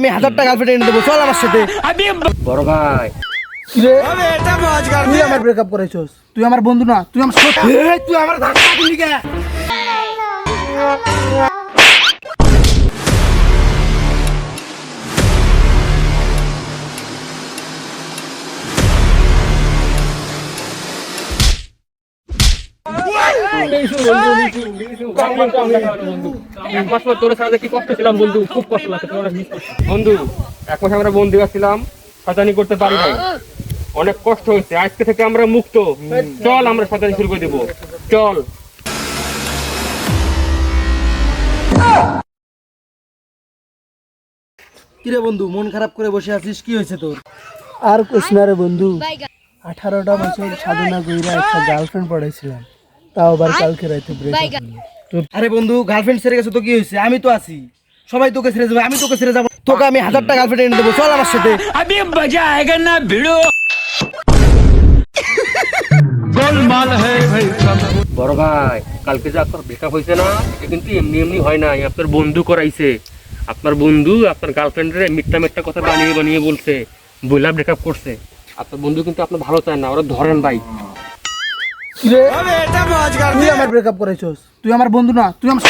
আমি 1000 টাকা গার্লফ্রেন্ড এনে দেবো, চল আমার সাথে। বড় ভাই তুই আমার ব্রেকআপ করেছিস, তুই আমার বন্ধু না, তুই আমার তুই আমার ধাক্কা দিলি কে? এক মাস পর তোর সাথে কি কষ্ট ছিলাম বন্ধু, খুব কষ্ট লাগছে বন্ধু। এক মাস আমরা বন্দি ছিলাম, শয়তানি করতে পারি নাই, অনেক কষ্ট হয়েছে। আজকে থেকে আমরা মুক্ত, চল আমরা শয়তানি শুরু করে দেবো, চল। কিরে বন্ধু, মন খারাপ করে বসে আছিস, কি হয়েছে তোর? আর কোস না রে বন্ধু, 18টা বছর সাধনা কইরা একটা গার্লফ্রেন্ড পড়াইছিলাম, তাও আবার কালকে রাতে ব্রেকআপ হলো। আরে বন্ধু, গার্লফ্রেন্ড ছেড়ে গেছে তো কি হয়েছে? আমি তো আছি, সবাই তোকে ছেড়ে যাবে, আমি তোকে ছেড়ে যাবো। তোকে আমি 1000 টাকা গার্লফ্রেন্ড এনে দেবো, চল আমার সাথে। अभी मजा आएगा ना भिड़ो। বড় ভাই, কালকে যে আপনার ব্রেকআপ হয়েছে না, এটা কিন্তু এমনি এমনি হয় নাই, আপনার বন্ধু করাইছে। আপনার বন্ধু আপনার গার্লফ্রেন্ডের মিথ্যা কথা বানিয়ে বানিয়ে বলছে, বইলা ব্রেকআপ করছে। আপনার বন্ধু কিন্তু আপনার ভালো চায় না, ওরা ধরেন ভাই। তুই আমার ব্রেকআপ করেছিস, তুই আমার বন্ধু না, তুই আমার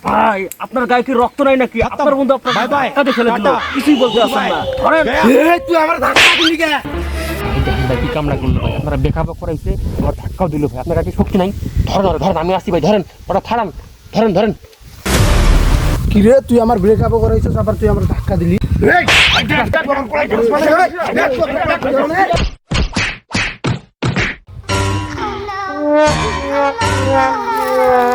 ভাই আপনার গায়ে কি রক্ত নাই নাকি? আপনার বন্ধু আপনার টাকা ফেলে দিল, কিছুই বলতে পারছেন না। ধরেন তুই আমার ধাক্কা দিলি কে? ভাই কি কামনা করলো ভাই, আপনারা বেকআপ করাইছে, আমার ধাক্কাও দিল ভাই। আপনার গায়ে শক্তি নাই, ধরেন ধরেন, আমি আসি ভাই, ধরেন ওটা ফাড়ান, ধরেন ধরেন। কিরে, তুই আমার ব্রেকআপ করাইছিস, আবার তুই আমার ধাক্কা দিলি? Oh no.